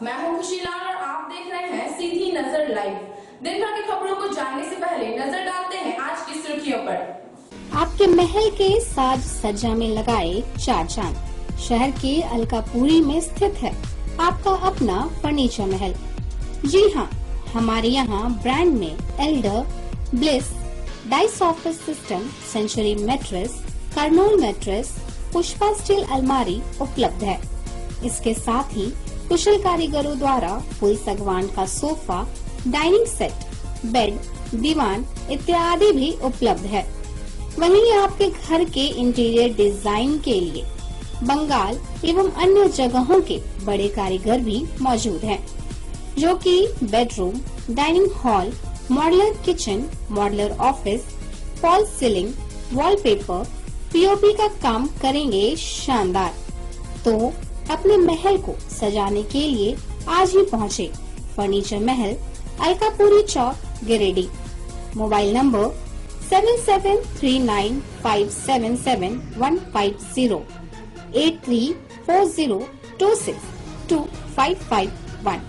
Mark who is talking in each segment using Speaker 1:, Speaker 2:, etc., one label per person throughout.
Speaker 1: मैं हूं खुशी लाल और आप देख रहे हैं सीधी नजर लाइव। दिन भर की खबरों को जानने से पहले नजर डालते हैं आज की सुर्खियों पर।
Speaker 2: आपके महल के साज सज्जा में लगाए चार चांद। शहर के अलकापुरी में स्थित है आपका अपना फर्नीचर महल। जी हाँ, हमारे यहाँ ब्रांड में Elder, Bliss, Dice office system, Century mattress, Kurnool mattress, Pushpa steel अलमारी उपलब्ध है। इसके साथ ही कुशल कारीगरों द्वारा फुल सागवान का सोफा, डाइनिंग सेट, बेड, दीवान इत्यादि भी उपलब्ध है। वहीं आपके घर के इंटीरियर डिजाइन के लिए बंगाल एवं अन्य जगहों के बड़े कारीगर भी मौजूद हैं, जो कि bedroom, dining hall, modular kitchen, modular office, fall ceiling, wallpaper, POP का काम करेंगे शानदार। तो अपने महल को सजाने के लिए आज ही पहुँचे furniture Mahal, Alkapuri Chowk, Giridih. Mobile number 7739577150 8340262551।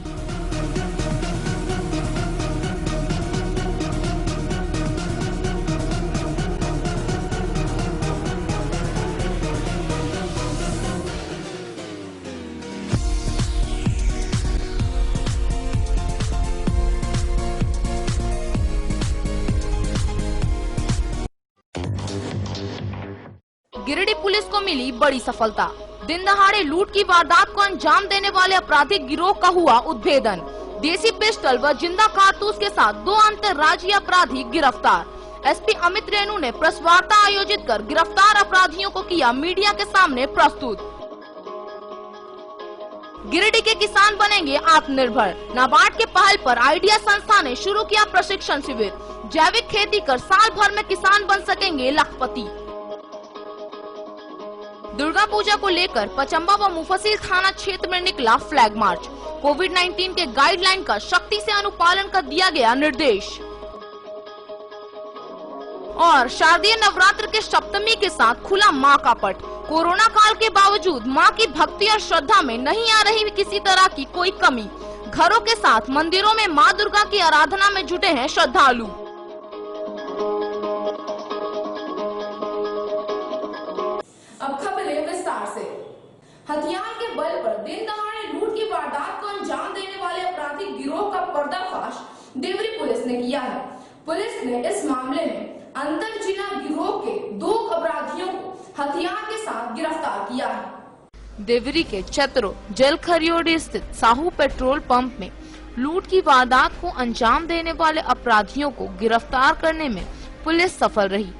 Speaker 3: Giridih police को मिली बड़ी सफलता। दिन दहाड़े लूट की वारदात को अंजाम देने वाले आपराधिक गिरोह का हुआ उद्भेदन। देसी पिस्टल व जिंदा कारतूस के साथ 2 अंतर्राज्यीय अपराधी गिरफ्तार। एसपी अमित रेणु ने प्रेस वार्ता आयोजित कर गिरफ्तार अपराधियों को किया मीडिया के सामने प्रस्तुत। गिरिडीह के किसान बनेंगे आत्मनिर्भर। नाबार्ड के पहल पर आइडिया संस्था ने शुरू किया प्रशिक्षण शिविर। जैविक खेती कर साल भर में किसान बन सकेंगे लखपति। दुर्गा पूजा को लेकर पचंबा व मुफस्सिल थाना क्षेत्र में निकला फ्लैग मार्च। कोविड-19 के गाइडलाइन का सख्ती से अनुपालन का दिया गया निर्देश। और शारदीय नवरात्र के सप्तमी के साथ खुला मां का पट। कोरोना काल के बावजूद मां की भक्ति और श्रद्धा में नहीं आ रही किसी तरह की कोई कमी। घरों के साथ मंदिरों में मां दुर्गा की आराधना में जुटे हैं श्रद्धालु।
Speaker 1: हथियार के बल पर दिन दहाड़े लूट की वारदात को अंजाम देने वाले आपराधिक गिरोह का पर्दाफाश देवरी पुलिस ने किया है। पुलिस ने इस मामले में अंतर जिला गिरोह के 2 अपराधियों को हथियार के साथ गिरफ्तार किया है।
Speaker 3: देवरी के चतरो जल खरियोड़ी स्थित साहू पेट्रोल पंप में लूट की वारदात को अंजाम देने वाले अपराधियों को गिरफ्तार करने में पुलिस सफल रही।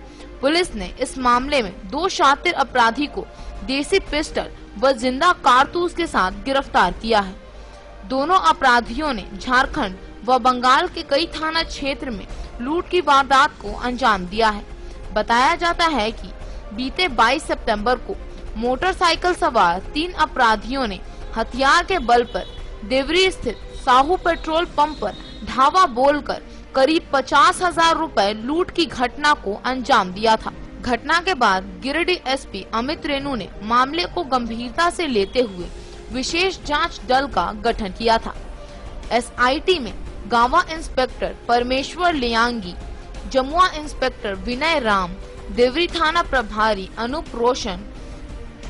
Speaker 3: पुलिस ने इस मामले में 2 शातिर अपराधी को देसी पिस्टल व जिंदा कारतूस के साथ गिरफ्तार किया है। दोनों अपराधियों ने झारखंड व बंगाल के कई थाना क्षेत्र में लूट की वारदात को अंजाम दिया है। बताया जाता है कि बीते 22 सितंबर को मोटरसाइकिल सवार 3 अपराधियों ने हथियार के बल पर देवरी स्थित साहू पेट्रोल पंप पर धावा बोलकर करीब 50,000 रुपए लूट की घटना को अंजाम दिया था। घटना के बाद गिरिडीह एसपी अमित रेणु ने मामले को गंभीरता से लेते हुए विशेष जांच दल का गठन किया था। एसआईटी में गांवा इंस्पेक्टर परमेश्वर लियांगी, जमुआ इंस्पेक्टर विनय राम, देवरी थाना प्रभारी अनूप रोशन,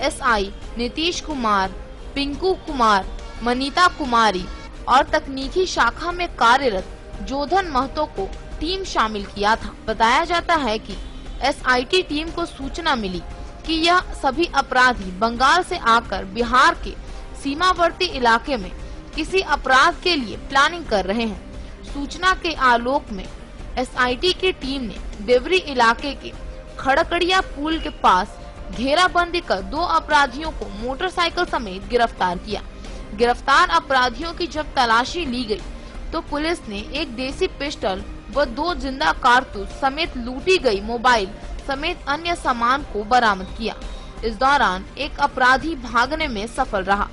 Speaker 3: एसआई नीतीश कुमार, पिंकू कुमार, मनीता कुमारी और तकनीकी शाखा में कार्यरत जोधन महतो को टीम शामिल किया था। बताया जाता है कि एसआईटी टीम को सूचना मिली कि यह सभी अपराधी बंगाल से आकर बिहार के सीमावर्ती इलाके में किसी अपराध के लिए प्लानिंग कर रहे हैं। सूचना के आलोक में एसआईटी की टीम ने देवरी इलाके के खड़कड़िया पुल के पास घेराबंदी कर 2 अपराधियों को मोटरसाइकिल समेत गिरफ्तार किया। गिरफ्तार अपराधियों की जब तलाशी ली गई तो पुलिस ने एक देसी पिस्टल व 2 जिंदा कारतूस समेत लूटी गई मोबाइल समेत अन्य सामान को बरामद किया। इस दौरान एक अपराधी भागने में सफल रहा।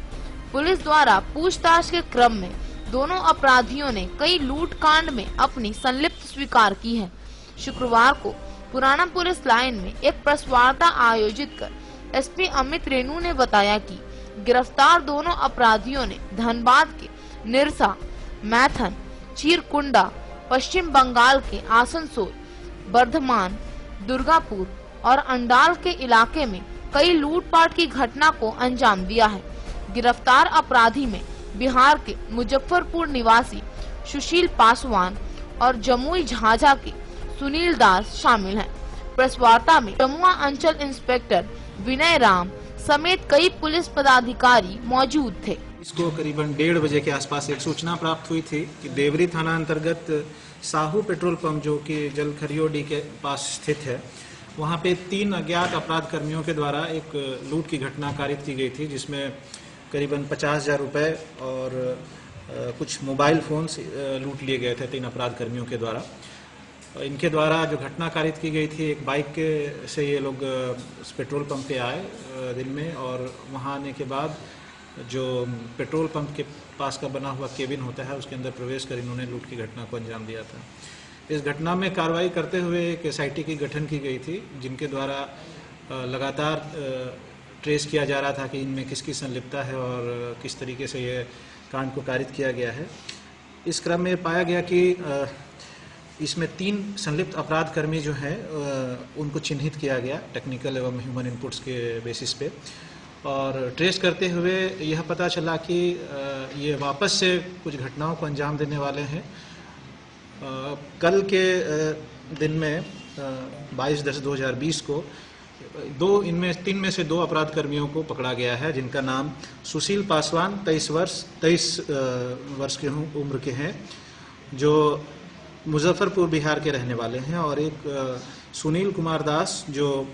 Speaker 3: पुलिस द्वारा पूछताछ के क्रम में दोनों अपराधियों ने कई लूट कांड में अपनी संलिप्त स्वीकार की है। शुक्रवार को पुराना पुलिस लाइन में एक प्रेस वार्ता आयोजित कर एसपी अमित रेणु ने बताया कि गिरफ्तार दोनों अपराधियों ने धनबाद के निरसा, मैथन, चीरकुंडा, पश्चिम बंगाल के आसनसोल, बर्धमान, दुर्गापुर और अंडाल के इलाके में कई लूटपाट की घटना को अंजाम दिया है। गिरफ्तार अपराधी में बिहार के मुजफ्फरपुर निवासी सुशील पासवान और जमुई झाझा के सुनील दास शामिल हैं। प्रेस वार्ता में जमुआ अंचल इंस्पेक्टर विनय राम समेत कई पुलिस पदाधिकारी मौजूद थे।
Speaker 4: इसको करीबन 1:30 बजे के आसपास एक सूचना प्राप्त हुई थी कि देवरी थाना अंतर्गत साहू पेट्रोल पंप जो कि जलखरियोडी के पास स्थित है, वहाँ पे 3 अज्ञात अपराध कर्मियों के द्वारा एक लूट की घटना कारित की गई थी, जिसमें करीबन 50,000 रुपये और कुछ मोबाइल फोन्स लूट लिए गए थे 3 अपराध कर्मियों के द्वारा। इनके द्वारा जो घटना कारित की गई थी, एक बाइक से ये लोग पेट्रोल पंप पे आए दिन में, और वहाँ आने के बाद जो पेट्रोल पंप के पास का बना हुआ केबिन होता है उसके अंदर प्रवेश कर इन्होंने लूट की घटना को अंजाम दिया था। इस घटना में कार्रवाई करते हुए एक SIT की गठन की गई थी, जिनके द्वारा लगातार ट्रेस किया जा रहा था कि इनमें किसकी संलिप्तता है और किस तरीके से ये कांड को कारित किया गया है। इस क्रम में पाया गया कि इसमें 3 संलिप्त अपराध कर्मी जो हैं उनको चिन्हित किया गया टेक्निकल एवं ह्यूमन इनपुट्स के बेसिस पे, और ट्रेस करते हुए यह पता चला कि ये वापस से कुछ घटनाओं को अंजाम देने वाले हैं। कल के दिन में 22/10/2020 को 3 में से 2 अपराध कर्मियों को पकड़ा गया है, जिनका नाम सुशील पासवान 23 वर्ष की उम्र के हैं, जो मुजफ्फरपुर बिहार के रहने वाले हैं, और एक सुनील कुमार दास जो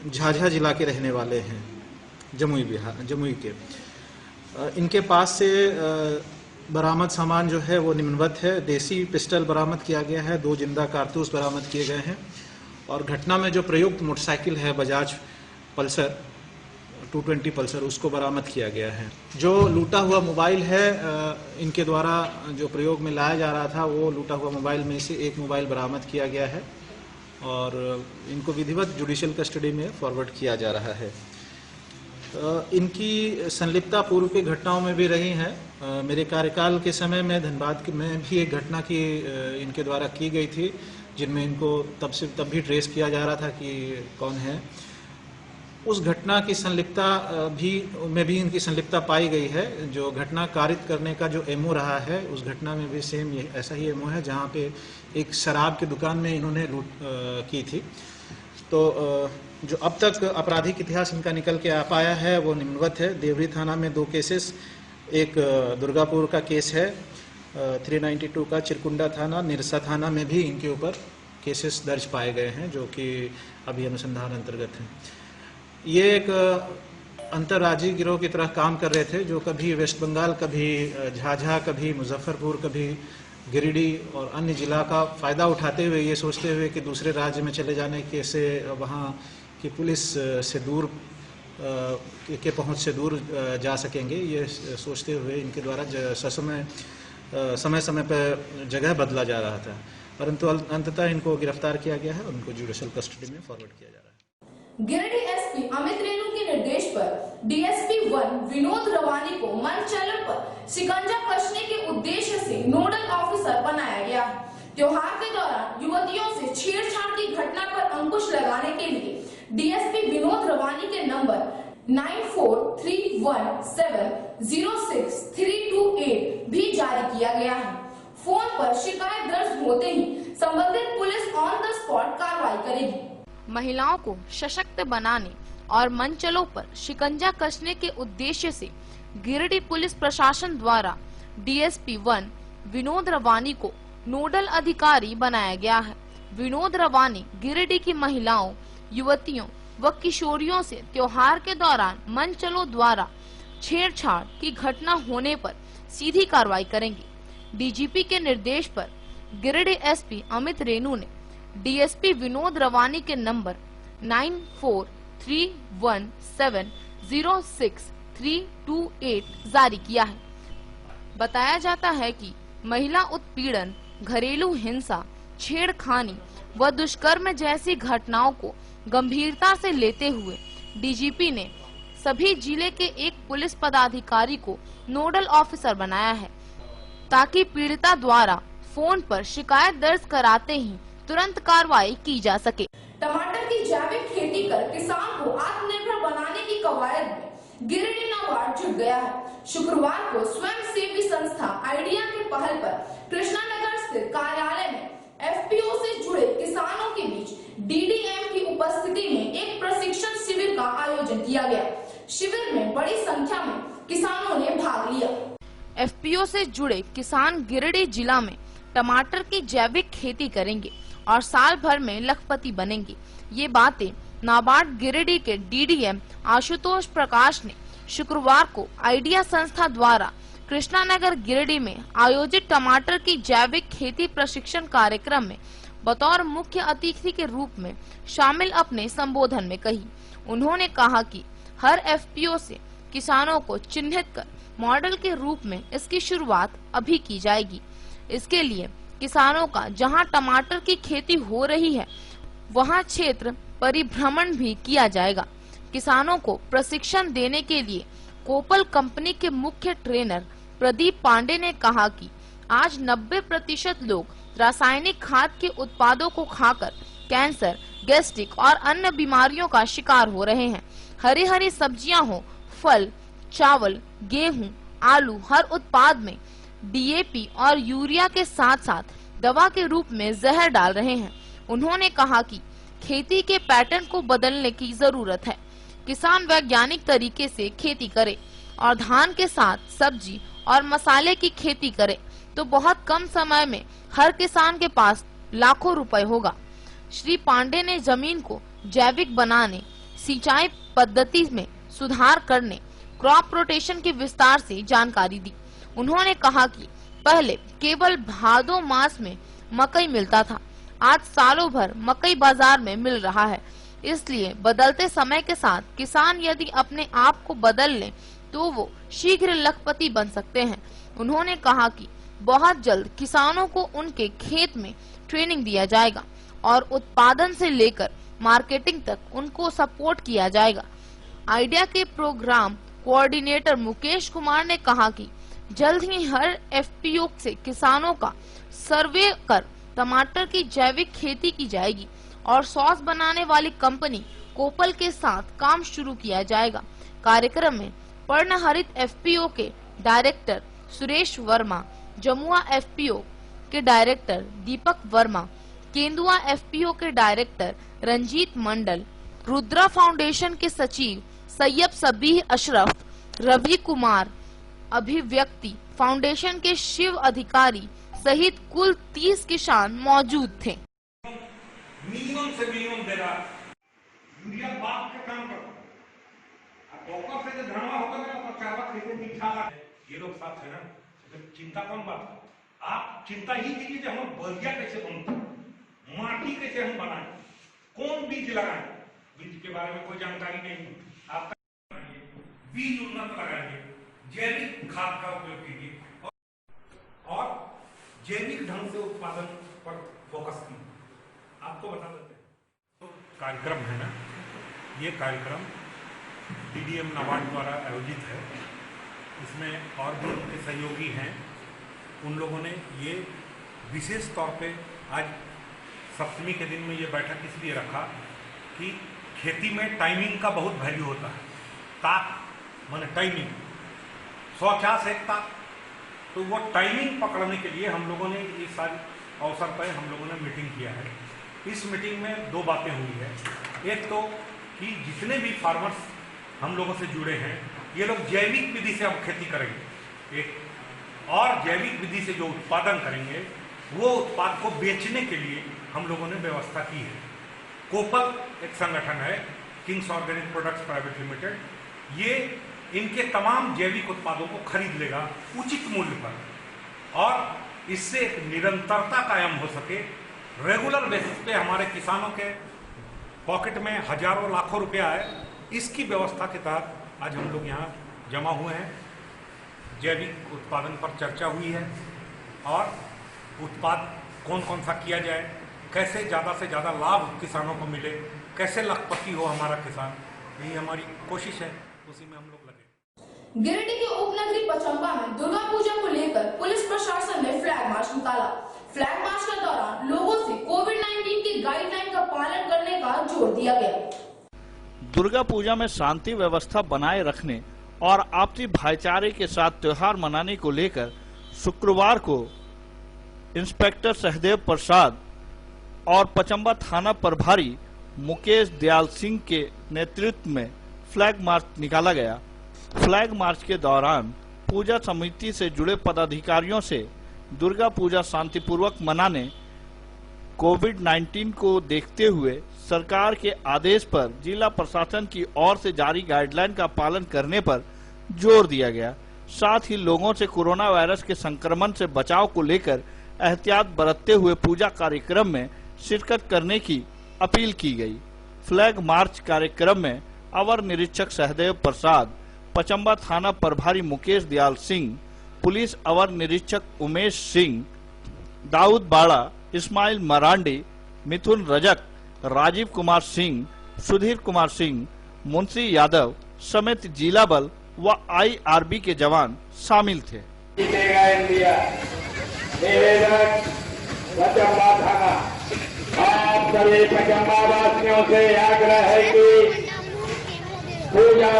Speaker 4: झाझा जिला के रहने वाले हैं, जमुई के। इनके पास से बरामद सामान जो है वो निम्नवत है। देसी पिस्टल बरामद किया गया है, 2 जिंदा कारतूस बरामद किए गए हैं, और घटना में जो प्रयुक्त मोटरसाइकिल है बजाज पल्सर 220 पल्सर, उसको बरामद किया गया है। जो लूटा हुआ मोबाइल है इनके द्वारा जो प्रयोग में लाया जा रहा था, वो लूटा हुआ मोबाइल में से एक मोबाइल बरामद किया गया है और इनको विधिवत जुडिशियल कस्टडी में फॉरवर्ड किया जा रहा है। इनकी संलिप्तता पूर्व की घटनाओं में भी रही है। मेरे कार्यकाल के समय में धनबाद में भी एक घटना की इनके द्वारा की गई थी, जिनमें इनको तब भी ट्रेस किया जा रहा था कि कौन है। उस घटना की संलिप्तता में भी इनकी संलिप्तता पाई गई है। जो घटना कारित करने का जो एमओ रहा है, उस घटना में भी सेम ऐसा ही एमओ है, जहाँ पे एक शराब की दुकान में इन्होंने लूट की थी। तो जो अब तक आपराधिक इतिहास इनका निकल के आ पाया है वो निम्नवत है। देवरी थाना में 2 केसेस, एक दुर्गापुर का केस है 392 का, चिरकुंडा थाना, निरसा थाना में भी इनके ऊपर केसेस दर्ज पाए गए हैं, जो कि अभी अनुसंधान अंतर्गत हैं। ये एक अंतर्राज्यीय गिरोह की तरह काम कर रहे थे, जो कभी वेस्ट बंगाल, कभी झाझा, कभी मुजफ्फरपुर, कभी गिरिडीह और अन्य जिला का फ़ायदा उठाते हुए, ये सोचते हुए कि दूसरे राज्य में चले जाने के से वहाँ की पुलिस से दूर के पहुँच से दूर जा सकेंगे, ये सोचते हुए इनके द्वारा समय समय पर जगह बदला जा रहा था, परंतु अंततः इनको गिरफ्तार किया गया है और उनको जुडिशियल कस्टडी में फॉरवर्ड किया जा रहा है।
Speaker 1: गिरिडीह एसपी अमित रेणु के निर्देश पर DSP 1 विनोद रवानी को मनचलों पर शिकंजा कसने के उद्देश्य से नोडल ऑफिसर बनाया गया। त्योहार के दौरान युवतियों से छेड़छाड़ की घटना पर अंकुश लगाने के लिए DSP विनोद रवानी के नंबर 9431706328 भी जारी किया गया है। फोन पर शिकायत दर्ज होते ही संबंधित पुलिस ऑन द स्पॉट कार्रवाई करेगी।
Speaker 3: महिलाओं को सशक्त बनाने और मंचलों पर शिकंजा कसने के उद्देश्य से गिरिडीह पुलिस प्रशासन द्वारा DSP 1 विनोद रवानी को नोडल अधिकारी बनाया गया है। विनोद रवानी गिरिडीह की महिलाओं, युवतियों व किशोरियों से त्योहार के दौरान मंचलों द्वारा छेड़छाड़ की घटना होने पर सीधी कार्रवाई करेंगे। DGP के निर्देश पर गिरिडीह SP अमित रेणु ने DSP विनोद रवानी के नंबर 9431706328 जारी किया है। बताया जाता है कि महिला उत्पीड़न, घरेलू हिंसा, छेड़खानी व दुष्कर्म जैसी घटनाओं को गंभीरता से लेते हुए DGP ने सभी जिले के एक पुलिस पदाधिकारी को नोडल ऑफिसर बनाया है, ताकि पीड़िता द्वारा फोन पर शिकायत दर्ज कराते ही तुरंत कार्रवाई की जा सके।
Speaker 1: टमाटर की जैविक खेती कर किसान को आत्मनिर्भर बनाने की कवायद में गिरिडीह नाबार्ड जुट गया है। शुक्रवार को स्वयं सेवी संस्था आइडिया की पहल पर कृष्णानगर स्थित कार्यालय में एफपीओ से जुड़े किसानों के बीच डीडीएम की उपस्थिति में एक प्रशिक्षण शिविर का आयोजन किया गया। शिविर में बड़ी संख्या में किसानों ने भाग लिया।
Speaker 3: एफपीओ से जुड़े किसान गिरिडीह जिला में टमाटर की जैविक खेती करेंगे और साल भर में लखपति बनेंगे। ये बातें नाबार्ड गिरिडीह के डीडीएम आशुतोष प्रकाश ने शुक्रवार को आइडिया संस्था द्वारा कृष्णानगर गिरिडीह में आयोजित टमाटर की जैविक खेती प्रशिक्षण कार्यक्रम में बतौर मुख्य अतिथि के रूप में शामिल अपने संबोधन में कही। उन्होंने कहा कि हर एफपीओ से किसानों को चिन्हित कर मॉडल के रूप में इसकी शुरुआत अभी की जाएगी। इसके लिए किसानों का जहां टमाटर की खेती हो रही है वहां क्षेत्र परिभ्रमण भी किया जाएगा। किसानों को प्रशिक्षण देने के लिए कोपल कंपनी के मुख्य ट्रेनर प्रदीप पांडे ने कहा कि आज 90% लोग रासायनिक खाद के उत्पादों को खाकर कैंसर, गैस्ट्रिक और अन्य बीमारियों का शिकार हो रहे हैं। हरी हरी सब्जियां हो, फल, चावल, गेहूं, आलू, हर उत्पाद में डीएपी और यूरिया के साथ साथ दवा के रूप में जहर डाल रहे हैं। उन्होंने कहा कि खेती के पैटर्न को बदलने की जरूरत है। किसान वैज्ञानिक तरीके से खेती करे और धान के साथ सब्जी और मसाले की खेती करे तो बहुत कम समय में हर किसान के पास लाखों रुपए होगा। श्री पांडे ने जमीन को जैविक बनाने, सिंचाई पद्धति में सुधार करने, क्रॉप रोटेशन के विस्तार से जानकारी दी। उन्होंने कहा कि पहले केवल भादो मास में मकई मिलता था, आज सालों भर मकई बाजार में मिल रहा है। इसलिए बदलते समय के साथ किसान यदि अपने आप को बदल लें तो वो शीघ्र लखपति बन सकते हैं। उन्होंने कहा कि बहुत जल्द किसानों को उनके खेत में ट्रेनिंग दिया जाएगा और उत्पादन से लेकर मार्केटिंग तक उनको सपोर्ट किया जाएगा। आइडिया के प्रोग्राम कोऑर्डिनेटर मुकेश कुमार ने कहा कि जल्द ही हर एफपीओ से किसानों का सर्वे कर टमाटर की जैविक खेती की जाएगी और सॉस बनाने वाली कंपनी कोपल के साथ काम शुरू किया जाएगा। कार्यक्रम में पर्णहरित एफपीओ के डायरेक्टर सुरेश वर्मा, जमुआ एफपीओ के डायरेक्टर दीपक वर्मा, केंदुआ एफपीओ के डायरेक्टर रंजीत मंडल, रुद्रा फाउंडेशन के सचिव सैयद सबीह अशरफ, रवि कुमार, अभिव्यक्ति फाउंडेशन के शिव अधिकारी सहित कुल 30 किसान मौजूद थे।
Speaker 5: मिनिमम से मिनिमम दे रहा यूरिया बाप के काम करो। टोकर से जो धनवा होगा ना तो चावल खेते मीठा ये लोग साथ है ना, तो चिंता कम बात। आप चिंता ही कीजिए कि हम बलिया कैसे बनता, माटी कैसे हम बनाए, कौन बीज लगाए, बीज के बारे में कोई जानकारी नहीं। आप बीज उन्नत लगाइए, जैविक खाद का उपयोग कीजिए और जैविक ढंग से उत्पादन पर फोकस कीजिए। आपको बता देते हैं तो कार्यक्रम है ना, ये कार्यक्रम डीडीएम नाबार्ड द्वारा आयोजित है। इसमें और भी उनके सहयोगी हैं। उन लोगों ने ये विशेष तौर पे आज सप्तमी के दिन में ये बैठक इसलिए रखा कि खेती में टाइमिंग का बहुत वैल्यू होता है। ताक माने टाइमिंग, 100 एक ताक, तो वो टाइमिंग पकड़ने के लिए हम लोगों ने इस साल अवसर पर हम लोगों ने मीटिंग किया है। इस मीटिंग में 2 बातें हुई है। एक तो कि जितने भी फार्मर्स हम लोगों से जुड़े हैं ये लोग जैविक विधि से अब खेती करेंगे, एक और जैविक विधि से जो उत्पादन करेंगे वो उत्पाद को बेचने के लिए हम लोगों ने व्यवस्था की है। कोपल एक संगठन है, Kings organic products private limited, ये इनके तमाम जैविक उत्पादों को खरीद लेगा उचित मूल्य पर और इससे एक निरंतरता कायम हो सके। रेगुलर बेसिस पे हमारे किसानों के पॉकेट में हजारों लाखों रुपया आए, इसकी व्यवस्था के तहत आज हम लोग यहाँ जमा हुए हैं। जैविक उत्पादन पर चर्चा हुई है और उत्पाद कौन कौन सा किया जाए, कैसे ज़्यादा से ज़्यादा लाभ किसानों को मिले, कैसे लखपति हो हमारा किसान, यही हमारी कोशिश है, उसी में हम लोग लगे।
Speaker 1: गिरिडीह के उपनगरी पचम्बा में दुर्गा पूजा को लेकर पुलिस प्रशासन ने फ्लैग मार्च निकाला। फ्लैग मार्च के दौरान लोगों से कोविड-19 की गाइडलाइन का पालन करने का जोर दिया गया।
Speaker 6: दुर्गा पूजा में शांति व्यवस्था बनाए रखने और आपसी भाईचारे के साथ त्योहार मनाने को लेकर शुक्रवार को इंस्पेक्टर सहदेव प्रसाद और पचम्बा थाना प्रभारी मुकेश दयाल सिंह के नेतृत्व में फ्लैग मार्च निकाला गया। फ्लैग मार्च के दौरान पूजा समिति से जुड़े पदाधिकारियों से दुर्गा पूजा शांतिपूर्वक मनाने, कोविड-19 को देखते हुए सरकार के आदेश पर जिला प्रशासन की ओर से जारी गाइडलाइन का पालन करने पर जोर दिया गया। साथ ही लोगों से कोरोना वायरस के संक्रमण से बचाव को लेकर एहतियात बरतते हुए पूजा कार्यक्रम में शिरकत करने की अपील की गई। फ्लैग मार्च कार्यक्रम में अवर निरीक्षक सहदेव प्रसाद, पचम्बा थाना प्रभारी मुकेश दयाल सिंह, पुलिस अवर निरीक्षक उमेश सिंह, दाऊद बाड़ा, इस्माइल मरांडी, मिथुन रजक, राजीव कुमार सिंह, सुधीर कुमार सिंह, मुंशी यादव समेत जिला बल व IRB के जवान शामिल थे।
Speaker 7: आप सभी पचम्बा वासियों से आग्रह है कि पूजा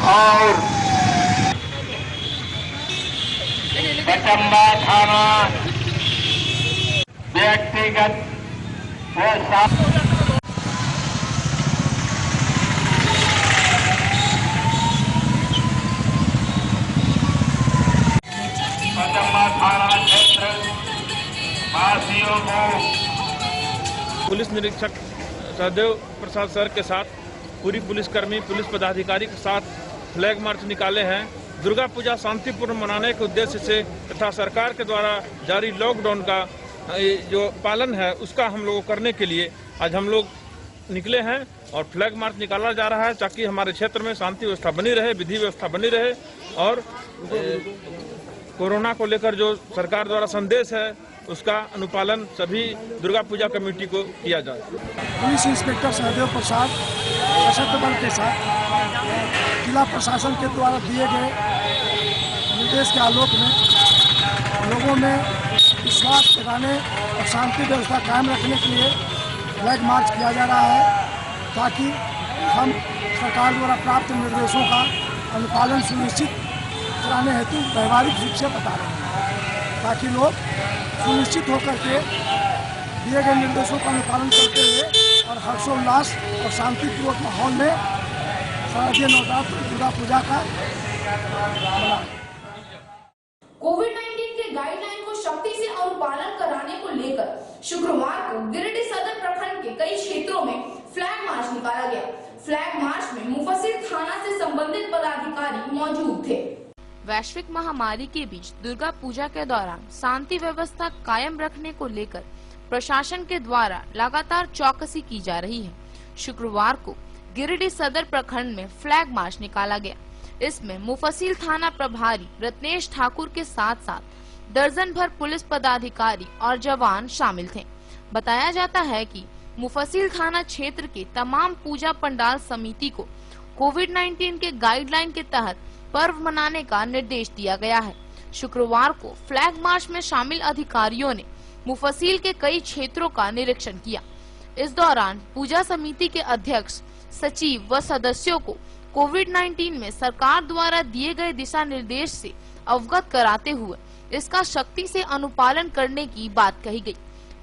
Speaker 7: और पचम्बा थाना व्यक्तिगत पचम्बा थाना क्षेत्र वासियों को
Speaker 8: पुलिस निरीक्षक सहदेव प्रसाद सर के साथ पूरी पुलिसकर्मी, पुलिस पदाधिकारी के साथ फ्लैग मार्च निकाले हैं। दुर्गा पूजा शांतिपूर्ण मनाने के उद्देश्य से तथा सरकार के द्वारा जारी लॉकडाउन का जो पालन है उसका हम लोग करने के लिए आज हम लोग निकले हैं और फ्लैग मार्च निकाला जा रहा है ताकि हमारे क्षेत्र में शांति व्यवस्था बनी रहे, विधि व्यवस्था बनी रहे और कोरोना को लेकर जो सरकार द्वारा संदेश है उसका अनुपालन सभी दुर्गा पूजा कमेटी को किया जाए।
Speaker 9: पुलिस इंस्पेक्टर सहदेव प्रसाद सशस्त्र बल के साथ जिला प्रशासन के द्वारा दिए गए निर्देश के आलोक में लोगों में विश्वास जगाने और शांति व्यवस्था कायम रखने के लिए फ्लैग मार्च किया जा रहा है ताकि हम सरकार द्वारा प्राप्त निर्देशों का अनुपालन सुनिश्चित कराने हेतु व्यवहारिक रूप से बता रहे हैं ताकि लोग सुनिश्चित होकर के दिए गए निर्देशों का अनुपालन करते हुए और हर्षोल्लास और शांतिपूर्वक माहौल में शारदीय नवरात्र दुर्गा पूजा का
Speaker 1: कोविड-19 के गाइडलाइन को सख्ती से अनुपालन कराने को लेकर शुक्रवार को गिरिडीह सदर प्रखंड के कई क्षेत्रों में फ्लैग मार्च निकाला गया। फ्लैग मार्च में मुफस्सिल थाना से संबंधित पदाधिकारी मौजूद थे।
Speaker 3: वैश्विक महामारी के बीच दुर्गा पूजा के दौरान शांति व्यवस्था कायम रखने को लेकर प्रशासन के द्वारा लगातार चौकसी की जा रही है। शुक्रवार को गिरिडीह सदर प्रखंड में फ्लैग मार्च निकाला गया। इसमें मुफस्सिल थाना प्रभारी रत्नेश ठाकुर के साथ साथ दर्जन भर पुलिस पदाधिकारी और जवान शामिल थे। बताया जाता है कि मुफस्सिल थाना क्षेत्र के तमाम पूजा पंडाल समिति को कोविड-19 के गाइडलाइन के तहत पर्व मनाने का निर्देश दिया गया है। शुक्रवार को फ्लैग मार्च में शामिल अधिकारियों ने मुफस्सिल के कई क्षेत्रों का निरीक्षण किया। इस दौरान पूजा समिति के अध्यक्ष, सचिव व सदस्यों को कोविड-19 में सरकार द्वारा दिए गए दिशा निर्देश से अवगत कराते हुए इसका सख्ती से अनुपालन करने की बात कही गई।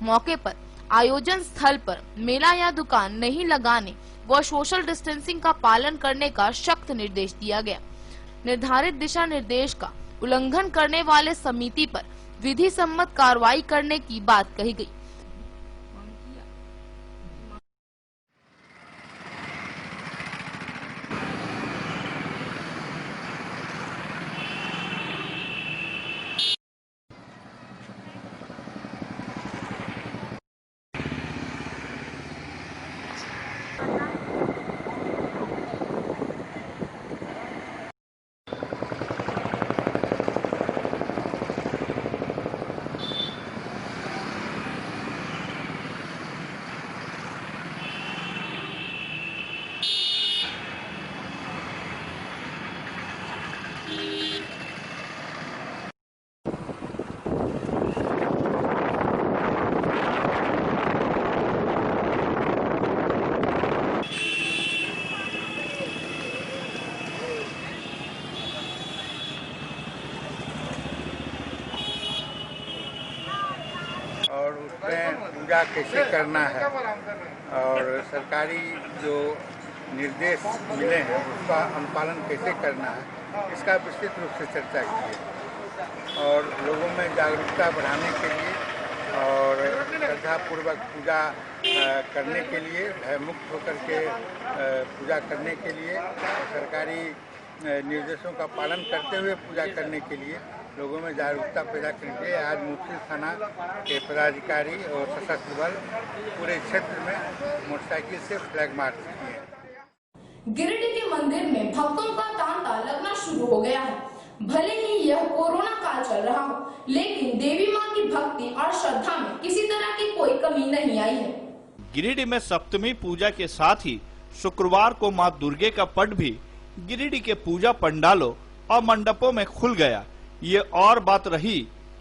Speaker 3: मौके पर आयोजन स्थल पर मेला या दुकान नहीं लगाने व सोशल डिस्टेंसिंग का पालन करने का सख्त निर्देश दिया गया। निर्धारित दिशा निर्देश का उल्लंघन करने वाले समिति पर विधि सम्मत कार्रवाई करने की बात कही गई।
Speaker 10: और उसमें पूजा कैसे करना है और सरकारी जो निर्देश मिले हैं उसका अनुपालन कैसे करना है, इसका विस्तृत रूप से चर्चा की है और लोगों में जागरूकता बढ़ाने के लिए और श्रद्धापूर्वक पूजा करने के लिए, भयमुक्त होकर के पूजा करने के लिए, सरकारी निर्देशों का पालन करते हुए पूजा करने के लिए लोगों में जागरूकता पैदा करने के लिए आज मुफ्ती थाना के पदाधिकारी और सशस्त्र बल पूरे क्षेत्र में मोटरसाइकिल से फ्लैग मार्च किए।
Speaker 1: गिरिडीह के मंदिर में भक्तों का तांता लगना शुरू हो गया है। भले ही यह कोरोना काल चल रहा हो, लेकिन देवी मां की भक्ति और श्रद्धा में किसी तरह की कोई कमी नहीं आई है।
Speaker 6: गिरिडीह में सप्तमी पूजा के साथ ही शुक्रवार को मां दुर्गे का पट भी गिरिडीह के पूजा पंडालों और मंडपों में खुल गया। ये और बात रही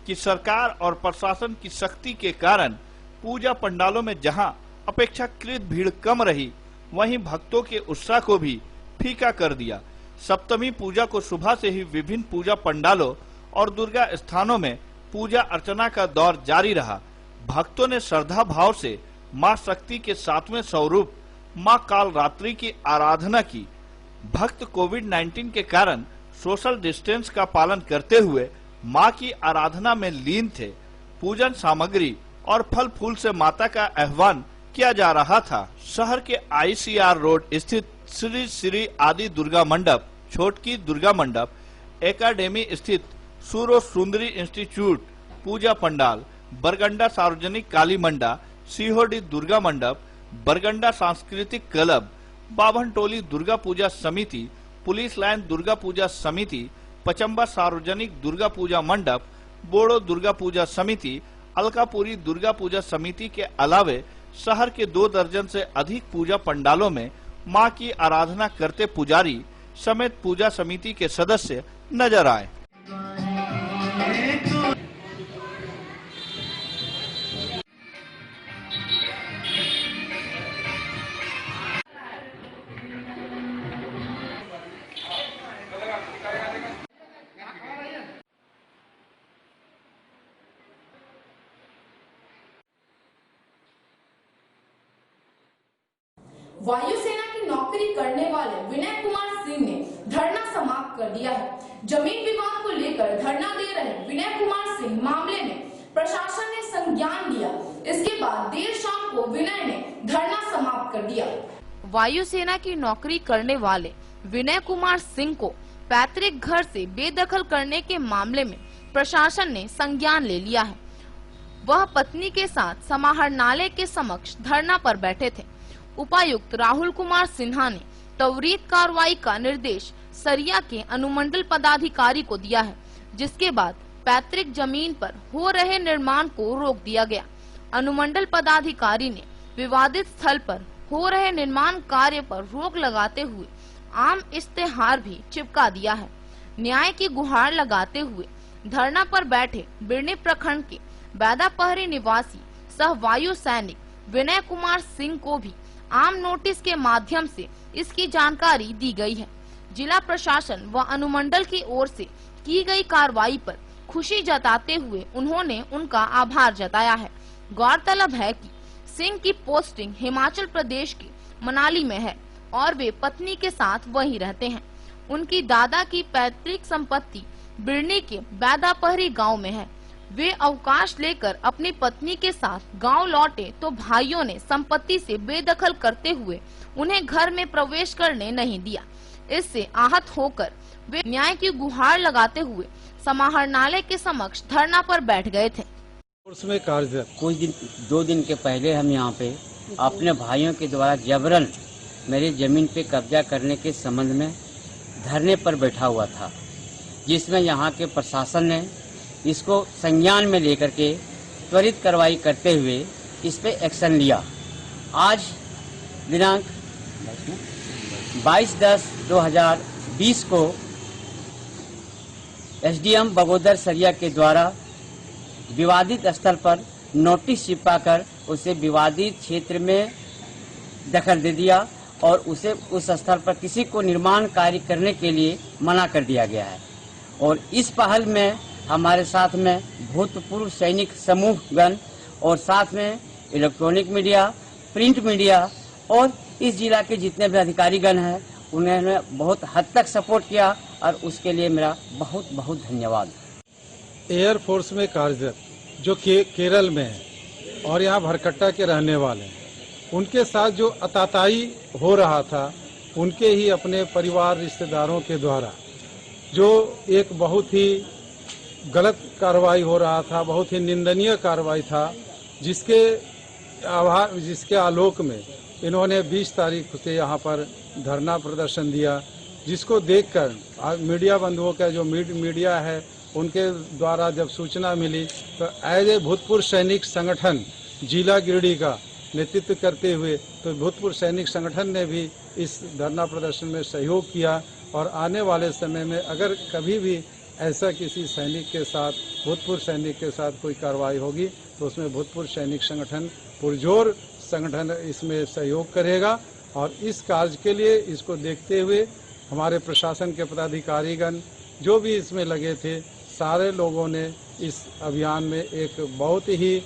Speaker 6: कि सरकार और प्रशासन की सख्ती के कारण पूजा पंडालों में जहां अपेक्षाकृत भीड़ कम रही, वहीं भक्तों के उत्साह को भी फीका कर दिया। सप्तमी पूजा को सुबह से ही विभिन्न पूजा पंडालों और दुर्गा स्थानों में पूजा अर्चना का दौर जारी रहा। भक्तों ने श्रद्धा भाव से मां शक्ति के 7वें स्वरूप मां कालरात्रि की आराधना की। भक्त कोविड-19 के कारण सोशल डिस्टेंस का पालन करते हुए मां की आराधना में लीन थे। पूजन सामग्री और फल फूल से माता का आह्वान किया जा रहा था। शहर के ICR रोड स्थित श्री श्री आदि दुर्गा मंडप, छोटकी दुर्गा मंडप, एकेडमी स्थित सूरो सुंदरी इंस्टीट्यूट पूजा पंडाल, बरगंडा सार्वजनिक काली मंडा, सीहोडी दुर्गा मंडप, बरगंडा सांस्कृतिक क्लब, बाभन टोली दुर्गा पूजा समिति, पुलिस लाइन दुर्गा पूजा समिति, पचम्बा सार्वजनिक दुर्गा पूजा मंडप, बोड़ो दुर्गा पूजा समिति, अलकापुरी दुर्गा पूजा समिति के अलावे शहर के 2 दर्जन से अधिक पूजा पंडालों में मां की आराधना करते पुजारी समेत पूजा समिति के सदस्य नजर आए।
Speaker 1: वायुसेना की नौकरी करने वाले विनय कुमार सिंह ने धरना समाप्त कर दिया है। जमीन विवाद को लेकर धरना दे रहे विनय कुमार सिंह मामले में प्रशासन ने संज्ञान लिया। इसके बाद देर शाम को विनय ने धरना समाप्त कर दिया।
Speaker 3: वायुसेना की नौकरी करने वाले विनय कुमार सिंह को पैतृक घर से बेदखल करने के मामले में प्रशासन ने संज्ञान ले लिया है। वह पत्नी के साथ समाहरणालय के समक्ष धरना पर बैठे थे। उपायुक्त राहुल कुमार सिन्हा ने त्वरित कार्रवाई का निर्देश सरिया के अनुमंडल पदाधिकारी को दिया है, जिसके बाद पैतृक जमीन पर हो रहे निर्माण को रोक दिया गया। अनुमंडल पदाधिकारी ने विवादित स्थल पर हो रहे निर्माण कार्य पर रोक लगाते हुए आम इश्तेहार भी चिपका दिया है। न्याय की गुहार लगाते हुए धरना पर बैठे बिरनी प्रखंड के बैदापहरी निवासी सह वायु सैनिक विनय कुमार सिंह को भी आम नोटिस के माध्यम से इसकी जानकारी दी गई है। जिला प्रशासन व अनुमंडल की ओर से की गई कार्रवाई पर खुशी जताते हुए उन्होंने उनका आभार जताया है। गौरतलब है कि सिंह की पोस्टिंग हिमाचल प्रदेश के मनाली में है और वे पत्नी के साथ वहीं रहते हैं। उनकी दादा की पैतृक संपत्ति बिरनी के बैदापहरी गांव में है। वे अवकाश लेकर अपनी पत्नी के साथ गांव लौटे तो भाइयों ने संपत्ति से बेदखल करते हुए उन्हें घर में प्रवेश करने नहीं दिया। इससे आहत होकर वे न्याय की गुहार लगाते हुए समाहरणालय के समक्ष धरना पर बैठ गए थे।
Speaker 11: उसमें कुछ दिन 2 दिन के पहले हम यहाँ पे अपने भाइयों के द्वारा जबरन मेरी जमीन पे कब्जा करने के संबंध में धरने पर बैठा हुआ था, जिसमें यहाँ के प्रशासन ने इसको संज्ञान में लेकर के त्वरित कार्रवाई करते हुए इस पे एक्शन लिया। आज दिनांक 22/10/2020 को एसडीएम बगोदर सरिया के द्वारा विवादित स्थल पर नोटिस चिपकाकर उसे विवादित क्षेत्र में दखल दे दिया और उसे उस स्थल पर किसी को निर्माण कार्य करने के लिए मना कर दिया गया है। और इस पहल में हमारे साथ में भूतपूर्व सैनिक समूहगण और साथ में इलेक्ट्रॉनिक मीडिया, प्रिंट मीडिया और इस जिला के जितने भी अधिकारीगण हैं उन्होंने बहुत हद तक सपोर्ट किया और उसके लिए मेरा बहुत बहुत धन्यवाद।
Speaker 12: एयरफोर्स में कार्यरत जो केरल में है और यहाँ भरकट्टा के रहने वाले हैं, उनके साथ जो अताताई हो रहा था, उनके ही अपने परिवार रिश्तेदारों के द्वारा जो एक बहुत ही गलत कार्रवाई हो रहा था, बहुत ही निंदनीय कार्रवाई था, जिसके आलोक में इन्होंने 20 तारीख से यहाँ पर धरना प्रदर्शन दिया, जिसको देखकर मीडिया बंधुओं का जो मीडिया है उनके द्वारा जब सूचना मिली तो एज ए भूतपूर्व सैनिक संगठन जिला गिरिडीह का नेतृत्व करते हुए तो भूतपूर्व सैनिक संगठन ने भी इस धरना प्रदर्शन में सहयोग किया। और आने वाले समय में अगर कभी भी ऐसा किसी सैनिक के साथ, भूतपूर्व सैनिक के साथ कोई कार्रवाई होगी तो उसमें भूतपूर्व सैनिक संगठन पुरजोर संगठन इसमें सहयोग करेगा। और इस कार्य के लिए इसको देखते हुए हमारे प्रशासन के पदाधिकारीगण जो भी इसमें लगे थे, सारे लोगों ने इस अभियान में एक बहुत ही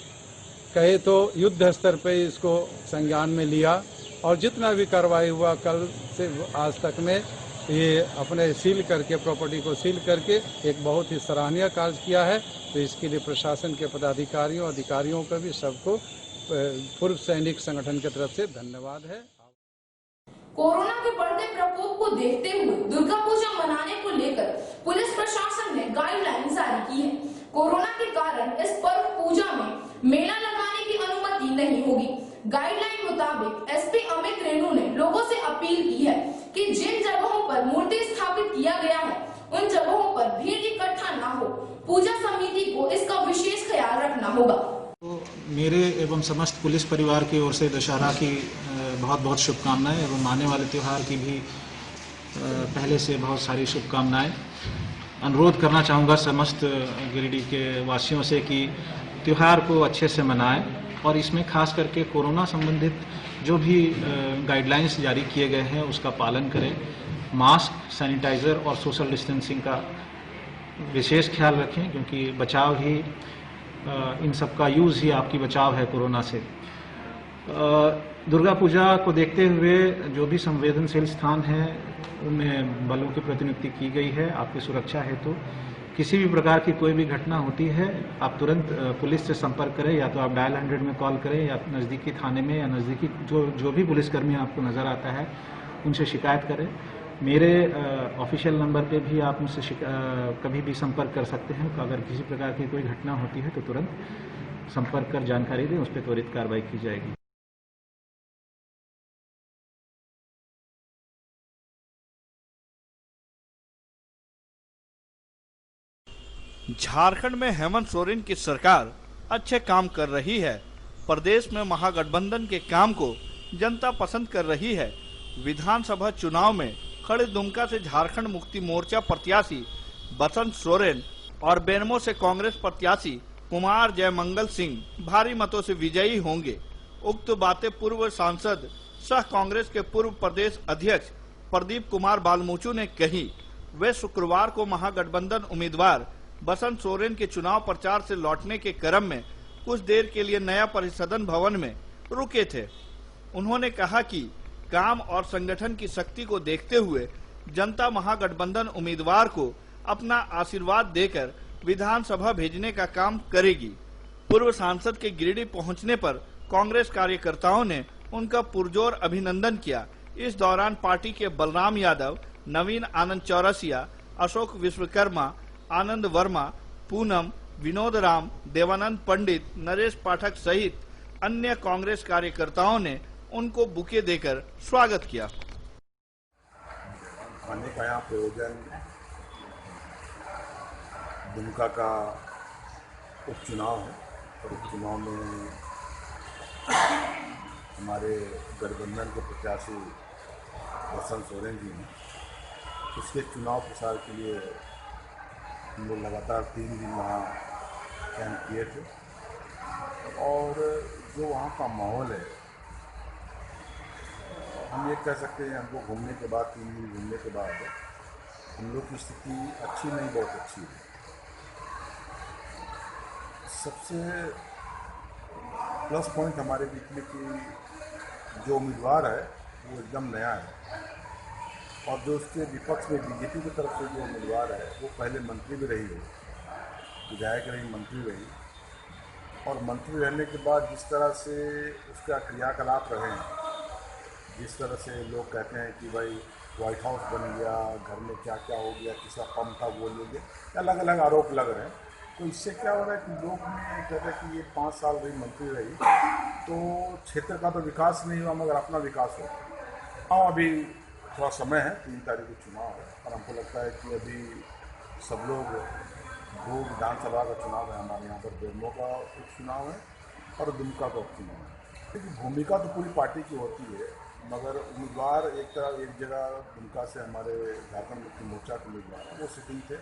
Speaker 12: कहे तो युद्ध स्तर पे इसको संज्ञान में लिया। और जितना भी कार्रवाई हुआ कल से आज तक में ये अपने सील करके, प्रॉपर्टी को सील करके एक बहुत ही सराहनीय कार्य किया है। तो इसके लिए प्रशासन के पदाधिकारियों, अधिकारियों को भी सबको पूर्व सैनिक संगठन की तरफ से धन्यवाद है।
Speaker 1: कोरोना के बढ़ते प्रकोप को देखते हुए दुर्गा पूजा मनाने को लेकर पुलिस प्रशासन ने गाइडलाइन जारी की है। कोरोना के कारण इस पर्व पूजा में मेला लगाने की अनुमति नहीं होगी। गाइडलाइन मुताबिक एसपी अमित रेणु ने लोगों से अपील की है कि जिन जगहों पर मूर्ति स्थापित किया गया है उन जगहों पर भीड़ इकट्ठा न हो। पूजा समिति को इसका विशेष ख्याल रखना होगा।
Speaker 4: तो मेरे एवं समस्त पुलिस परिवार की ओर से दशहरा की बहुत बहुत शुभकामनाएं एवं आने वाले त्यौहार की भी पहले से बहुत सारी शुभकामनाएं। अनुरोध करना चाहूँगा समस्त गिरिडीह के वासियों से कि त्यौहार को अच्छे से मनाएं और इसमें खास करके कोरोना संबंधित जो भी गाइडलाइंस जारी किए गए हैं उसका पालन करें। मास्क, सैनिटाइज़र और सोशल डिस्टेंसिंग का विशेष ख्याल रखें, क्योंकि बचाव ही इन सब का यूज़ ही आपकी बचाव है कोरोना से। दुर्गा पूजा को देखते हुए जो भी संवेदनशील स्थान हैं उनमें बलों की प्रतिनियुक्ति की गई है आपकी सुरक्षा हेतु। किसी भी प्रकार की कोई भी घटना होती है आप तुरंत पुलिस से संपर्क करें, या तो आप डायल 100 में कॉल करें या नज़दीकी थाने में या नज़दीकी जो भी पुलिसकर्मी आपको नज़र आता है उनसे शिकायत करें। मेरे ऑफिशियल नंबर पे भी आप मुझसे कभी भी संपर्क कर सकते हैं। तो अगर किसी प्रकार की कोई घटना होती है तो तुरंत संपर्क कर जानकारी दें, उस पर त्वरित कार्रवाई की जाएगी।
Speaker 6: झारखंड में हेमंत सोरेन की सरकार अच्छे काम कर रही है। प्रदेश में महागठबंधन के काम को जनता पसंद कर रही है। विधानसभा चुनाव में खड़े दुमका से झारखंड मुक्ति मोर्चा प्रत्याशी बसंत सोरेन और बेरमो से कांग्रेस प्रत्याशी कुमार जयमंगल सिंह भारी मतों से विजयी होंगे। उक्त बातें पूर्व सांसद सह कांग्रेस के पूर्व प्रदेश अध्यक्ष प्रदीप कुमार बालमूचू ने कही। वे शुक्रवार को महागठबंधन उम्मीदवार बसंत सोरेन के चुनाव प्रचार से लौटने के क्रम में कुछ देर के लिए नया परिसदन भवन में रुके थे। उन्होंने कहा कि काम और संगठन की शक्ति को देखते हुए जनता महागठबंधन उम्मीदवार को अपना आशीर्वाद देकर विधानसभा भेजने का काम करेगी। पूर्व सांसद के गिरिडीह पहुंचने पर कांग्रेस कार्यकर्ताओं ने उनका पुरजोर अभिनंदन किया। इस दौरान पार्टी के बलराम यादव, नवीन आनंद चौरसिया, अशोक विश्वकर्मा, आनंद वर्मा, पूनम, विनोद राम, देवानंद पंडित, नरेश पाठक सहित अन्य कांग्रेस कार्यकर्ताओं ने उनको बुके देकर स्वागत किया।
Speaker 13: खाने का यहाँ प्रयोजन दुमका का उपचुनाव है और उपचुनाव में हमारे गठबंधन के प्रत्याशी बसंत सोरेन जी ने उसके चुनाव प्रचार के लिए हम लोग लगातार 3 दिन वहाँ कैंप किए थे और जो वहाँ का माहौल है हम ये कह सकते हैं, हमको घूमने के बाद 3 दिन घूमने के बाद हम लोग की स्थिति अच्छी नहीं, बहुत अच्छी है। सबसे प्लस पॉइंट हमारे बीच में कि जो उम्मीदवार है वो एकदम नया है और जो उसके विपक्ष में बीजेपी की तरफ से जो उम्मीदवार है वो पहले मंत्री भी रही है, विधायक रही, मंत्री रही और मंत्री रहने के बाद जिस तरह से उसका क्रियाकलाप रहे हैं, जिस तरह से लोग कहते हैं कि भाई व्हाइट हाउस बन गया, घर में क्या क्या हो गया, किसका पंप था वो ले गया, अलग अलग आरोप लग रहे हैं। तो इससे क्या हो रहा है कि लोग कहते हैं कि ये 5 साल रही मंत्री रही तो क्षेत्र का तो विकास नहीं हुआ मगर अपना विकास हो। हाँ, अभी थोड़ा समय है, 3 तारीख को चुनाव है और हमको लगता है कि अभी सब लोग 2 विधानसभा का चुनाव है, हमारे यहाँ पर बेरमो का उपचुनाव है और दुमका का उपचुनाव है। क्योंकि भूमिका तो पूरी पार्टी की होती है मगर उम्मीदवार एक जगह दुमका से हमारे झारखंड मुक्ति मोर्चा के उम्मीदवार वो सिटिंग थे,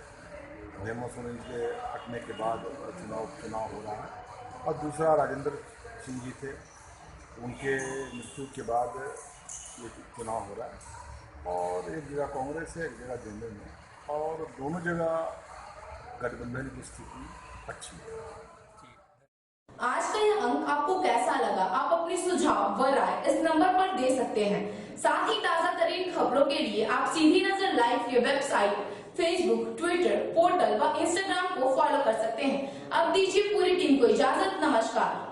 Speaker 13: हेमंत सोरेन के हटने के बाद चुनाव हो रहा है और दूसरा राजेंद्र सिंह जी थे, उनके मृत्यु के बाद ये चुनाव हो रहा है और एक जगह कांग्रेस है, एक जगह जनरल में और दोनों जगह गठबंधन की स्थिति अच्छी है।
Speaker 1: आज का यह अंक आपको कैसा लगा? आप अपनी सुझाव व राय इस नंबर पर दे सकते हैं। साथ ही ताजा तरीन खबरों के लिए आप सीधी नजर लाइव के वेबसाइट, फेसबुक, ट्विटर, पोर्टल व इंस्टाग्राम को फॉलो कर सकते हैं। अब दीजिए पूरी टीम को इजाजत। नमस्कार।